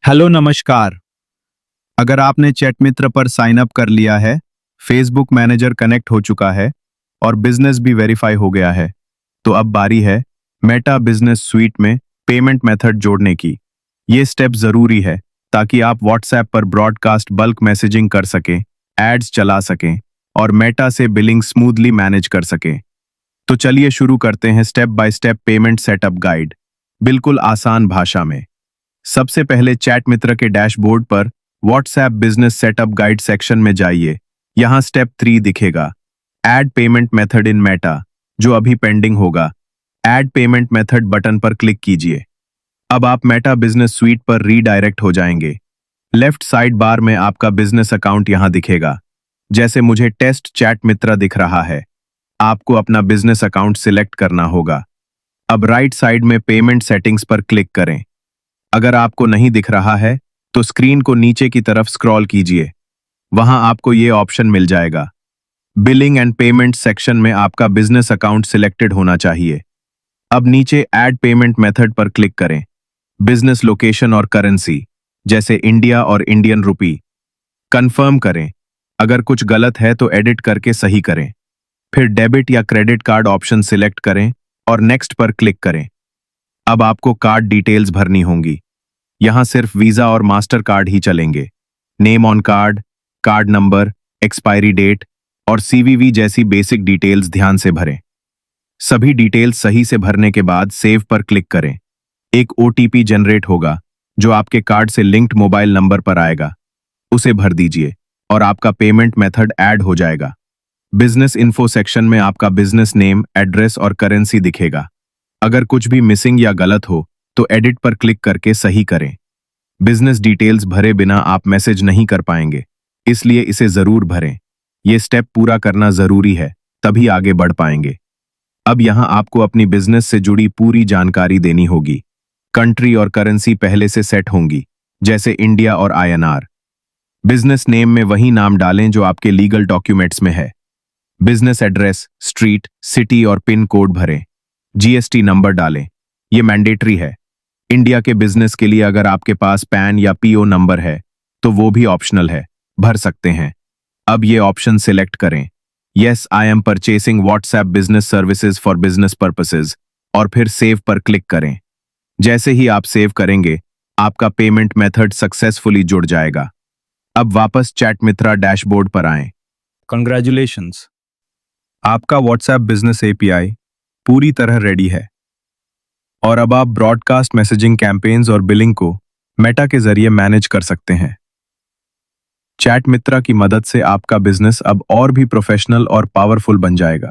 Hello नमस्कार। अगर आपने चैट मित्र पर साइन अप कर लिया है, फेसबुक मैनेजर कनेक्ट हो चुका है और बिजनेस भी वेरीफाई हो गया है, तो अब बारी है मेटा बिजनेस स्वीट में पेमेंट मेथड जोड़ने की। ये स्टेप जरूरी है ताकि आप व्हाट्सएप पर ब्रॉडकास्ट बल्क मैसेजिंग कर सकें, एड्स चला सकें और मेटा से बिलिंग स्मूथली मैनेज कर सकें। तो चलिए शुरू करते हैं step by step payment setup guide, बिल्कुल आसान भाषा में। सबसे पहले चैट मित्र के डैशबोर्ड पर WhatsApp business setup guide section में जाइए। यहां स्टेप 3 दिखेगा, add payment method in Meta, जो अभी पेंडिंग होगा। ऐड पेमेंट मेथड बटन पर क्लिक कीजिए। अब आप मेटा बिजनेस स्वीट पर रीडायरेक्ट हो जाएंगे। लेफ्ट साइड बार में आपका बिजनेस अकाउंट यहां दिखेगा। जैसे मुझे टेस्ट चैट मित्र दिख रहा है, आपको अपना बिजनेस अकाउंट सिलेक्ट करना होगा। अब राइट साइड में पेमेंट सेटिंग्स पर क्लिक करें। अगर आपको नहीं दिख रहा है तो स्क्रीन को नीचे की तरफ स्क्रॉल कीजिए, वहां आपको ये ऑप्शन मिल जाएगा। बिलिंग एंड पेमेंट सेक्शन में आपका बिजनेस अकाउंट सिलेक्टेड होना चाहिए। अब नीचे ऐड पेमेंट मेथड पर क्लिक करें। बिजनेस लोकेशन और करेंसी, जैसे इंडिया और इंडियन रुपी, कंफर्म करें। अगर कुछ गलत है तो एडिट करके सही करें। फिर डेबिट या क्रेडिट कार्ड ऑप्शन सिलेक्ट करें और नेक्स्ट पर क्लिक करें। अब आपको कार्ड डिटेल्स भरनी होंगी। यहां सिर्फ वीजा और मास्टर कार्ड ही चलेंगे। Name on card, card number, expiry date और सीवीवी जैसी बेसिक डिटेल्स ध्यान से भरें। सभी डिटेल्स सही से भरने के बाद सेव पर क्लिक करें। एक ओटीपी जनरेट होगा जो आपके कार्ड से लिंक्ड मोबाइल नंबर पर आएगा। उसे भर दीजिए और आपका पेमेंट मेथड ऐड हो जाएगा। बिजनेस इन्फो सेक्शन में आपका बिजनेस नेम, एड्रेस और करेंसी दिखेगा। अगर कुछ भी मिसिंग या गलत हो तो एडिट पर क्लिक करके सही करें। बिजनेस डिटेल्स भरे बिना आप मैसेज नहीं कर पाएंगे, इसलिए इसे जरूर भरें। यह स्टेप पूरा करना जरूरी है, तभी आगे बढ़ पाएंगे। अब यहां आपको अपनी बिजनेस से जुड़ी पूरी जानकारी देनी होगी। कंट्री और करेंसी पहले से सेट होंगी, जैसे इंडिया और आईएनआर। बिजनेस नेम में वही नाम डालें जो आपके लीगल डॉक्यूमेंट्स में है। बिजनेस एड्रेस, स्ट्रीट, सिटी और पिन कोड भरें। जीएसटी नंबर डालें, यह मैंडेटरी है। इंडिया के बिजनेस के लिए अगर आपके पास पैन या पीओ नंबर है तो वो भी ऑप्शनल है, भर सकते हैं। अब ये ऑप्शन सिलेक्ट करें, yes I am purchasing WhatsApp business services for business purposes, और फिर सेव पर क्लिक करें। जैसे ही आप सेव करेंगे, आपका पेमेंट मेथड सक्सेसफुली जुड़ जाएगा। अब वापस चैट मित्रा डैशबोर्ड पर आएं। कंग्रेचुलेशंस, आपका व्हाट्सएप बिजनेस एपीआई पूरी तरह रेडी है और अब आप ब्रॉडकास्ट मैसेजिंग कैंपेन्स और बिलिंग को मेटा के जरिए मैनेज कर सकते हैं। चैट मित्रा की मदद से आपका बिजनेस अब और भी प्रोफेशनल और पावरफुल बन जाएगा।